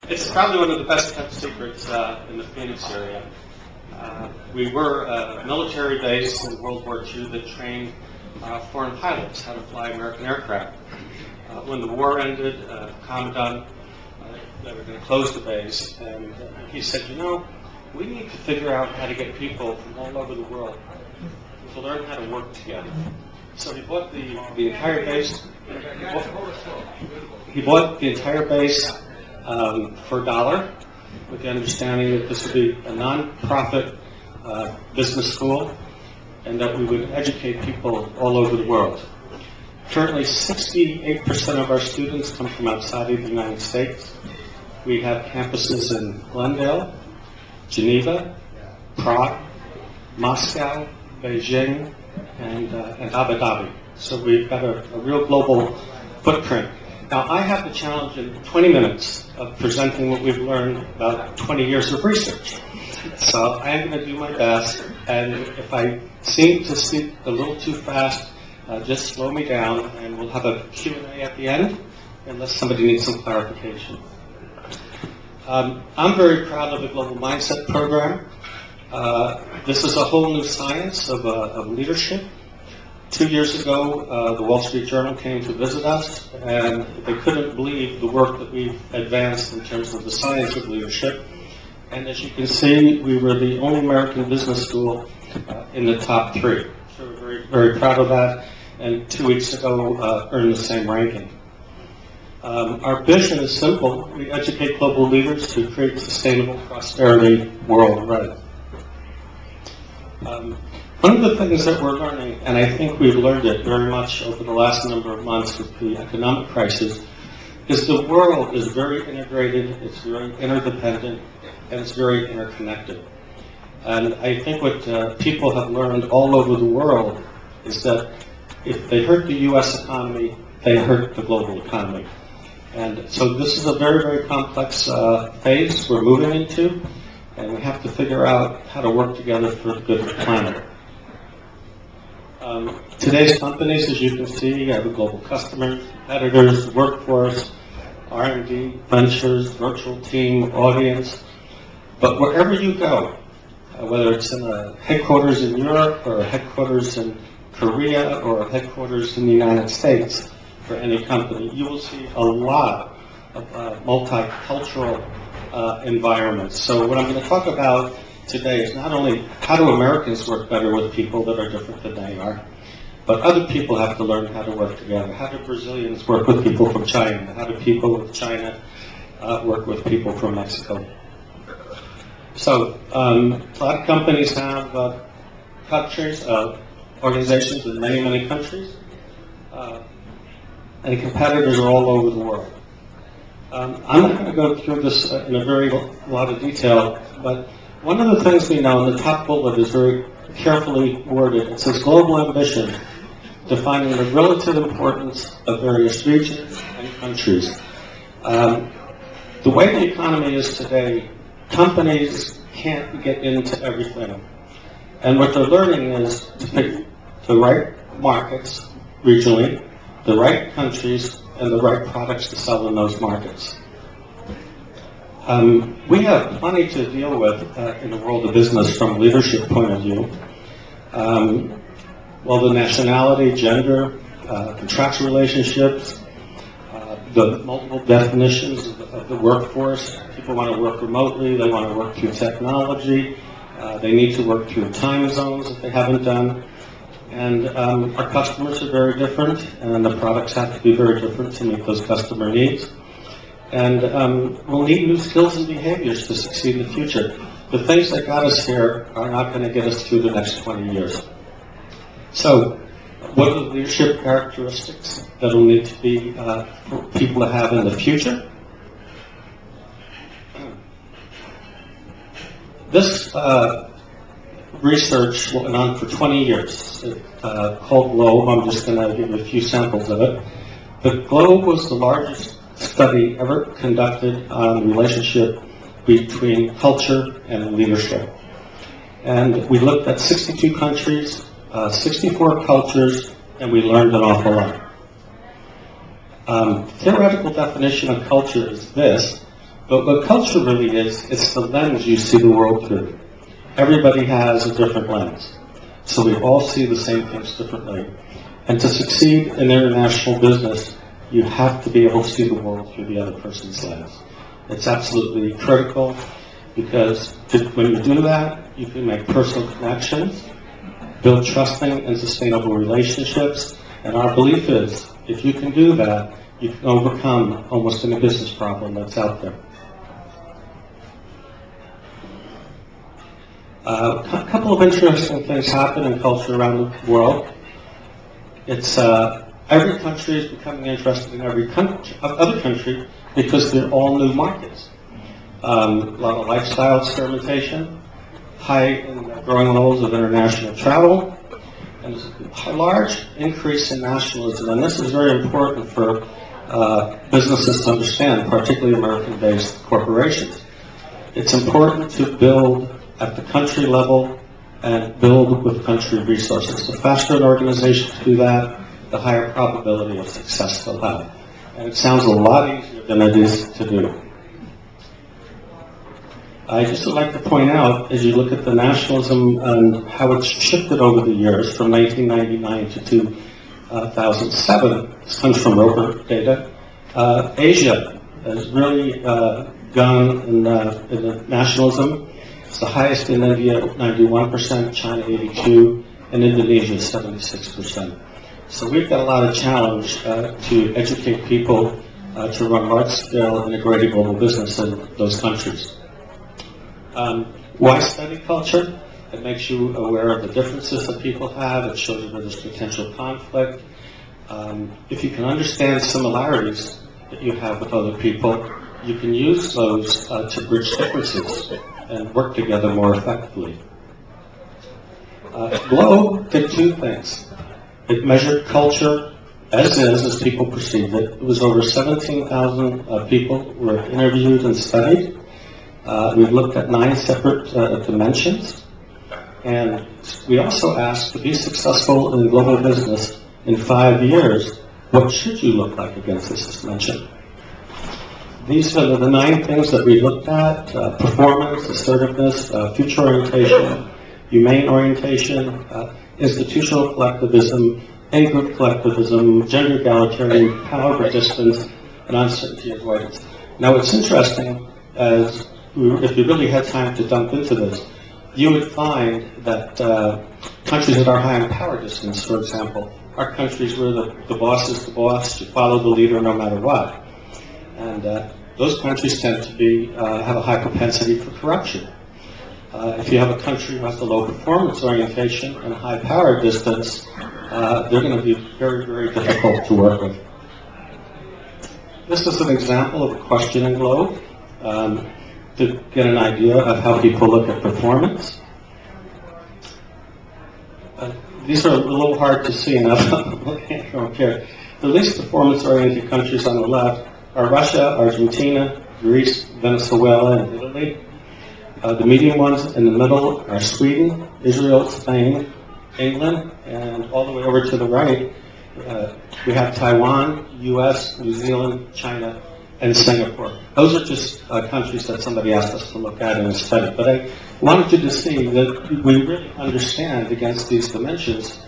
It's probably one of the best kept secrets in the Phoenix area. We were a military base in World War II that trained foreign pilots how to fly American aircraft. When the war ended, Commandant, they were going to close the base, and he said, we need to figure out how to get people from all over the world to learn how to work together. So he bought the entire base. He bought the entire base for $1, with the understanding that this would be a non-profit business school, and that we would educate people all over the world. Currently, 68% of our students come from outside of the United States. We have campuses in Glendale, Geneva, Prague, Moscow, Beijing, and Abu Dhabi. So we've got a real global footprint. Now, I have the challenge in 20 minutes of presenting what we've learned about 20 years of research. So I'm going to do my best, and if I seem to speak a little too fast, just slow me down, and we'll have a Q&A at the end, unless somebody needs some clarification. I'm very proud of the Global Mindset Program. This is a whole new science of leadership. 2 years ago, the Wall Street Journal came to visit us, and they couldn't believe the work that we've advanced in terms of the science of leadership. And as you can see, we were the only American business school in the top 3. So we're very, very proud of that, and 2 weeks ago earned the same ranking. Our vision is simple. We educate global leaders to create sustainable prosperity worldwide. One of the things that we're learning, and I think we've learned it very much over the last number of months with the economic crisis, is the world is very integrated, it's very interdependent, and it's very interconnected. And I think what people have learned all over the world is that if they hurt the U.S. economy, they hurt the global economy. And so this is a very, very complex phase we're moving into, and we have to figure out how to work together for the good of the planet. Today's companies, as you can see, have global customers, competitors, workforce, R&D, ventures, virtual team, audience. But wherever you go, whether it's in a headquarters in Europe or a headquarters in Korea or a headquarters in the United States for any company, you will see a lot of multicultural environments. So what I'm going to talk about today is not only how do Americans work better with people that are different than they are, but other people have to learn how to work together. How do Brazilians work with people from China? How do people with China work with people from Mexico? So a lot of companies have countries, organizations in many, many countries, and competitors are all over the world. I'm not going to go through this in a very lot of detail, but one of the things we know, and the top bullet is very carefully worded, it says global ambition, defining the relative importance of various regions and countries. The way the economy is today, companies can't get into everything. And what they're learning is to pick the right markets regionally, the right countries, and the right products to sell in those markets. We have plenty to deal with in the world of business from a leadership point of view. The nationality, gender, contractual relationships, the multiple definitions of the workforce. People want to work remotely, they want to work through technology, they need to work through time zones if they haven't done. And our customers are very different, and the products have to be very different to meet those customer needs. And we'll need new skills and behaviors to succeed in the future. The things that got us here are not going to get us through the next 20 years. So, what are the leadership characteristics that will need to be for people to have in the future? This research went on for 20 years. It's called GLOBE. I'm just going to give you a few samples of it. But GLOBE was the largest study ever conducted on the relationship between culture and leadership. And we looked at 62 countries, 64 cultures, and we learned an awful lot. Theoretical definition of culture is this. But what culture really is, it's the lens you see the world through. Everybody has a different lens. So we all see the same things differently. And to succeed in international business, you have to be able to see the world through the other person's lens. It's absolutely critical, because when you do that, you can make personal connections, build trusting and sustainable relationships. And our belief is, if you can do that, you can overcome almost any business problem that's out there. A couple of interesting things happen in culture around the world. It's every country is becoming interested in every other country because they're all new markets. A lot of lifestyle experimentation, high and growing levels of international travel, and there's a large increase in nationalism. And this is very important for businesses to understand, particularly American-based corporations. It's important to build at the country level and build with country resources. The faster an organization can do that, the higher probability of success they'll have. And it sounds a lot easier than it is to do. I just would like to point out, as you look at the nationalism and how it's shifted over the years from 1999 to 2007, this comes from Roper data, Asia has really gone in the nationalism. It's the highest in India, 91%, China 82%, and Indonesia 76%. So we've got a lot of challenge to educate people to run large-scale integrated global business in those countries. Why study culture? It makes you aware of the differences that people have. It shows you where there's potential conflict. If you can understand similarities that you have with other people, you can use those to bridge differences and work together more effectively. Globe did two things. It measured culture as is, as people perceived it. It was over 17,000 people were interviewed and studied. We've looked at 9 separate dimensions. And we also asked, to be successful in global business in 5 years, what should you look like against this dimension? These are the 9 things that we looked at: performance, assertiveness, future orientation, humane orientation, institutional collectivism, in-group collectivism, gender egalitarian, power resistance, and uncertainty avoidance. Now, what's interesting, if you really had time to dump into this, you would find that countries that are high on power distance, for example, are countries where the boss is the boss, you follow the leader no matter what. And those countries tend to have a high propensity for corruption. If you have a country who has a low performance orientation and high power distance, they're going to be very, very difficult to work with. This is an example of a questioning globe to get an idea of how people look at performance. These are a little hard to see now. I don't care. The least performance-oriented countries on the left are Russia, Argentina, Greece, Venezuela, and Italy. The medium ones in the middle are Sweden, Israel, Spain, England, and all the way over to the right, we have Taiwan, US, New Zealand, China, and Singapore. Those are just countries that somebody asked us to look at in a study. But I wanted you to see that we really understand against these dimensions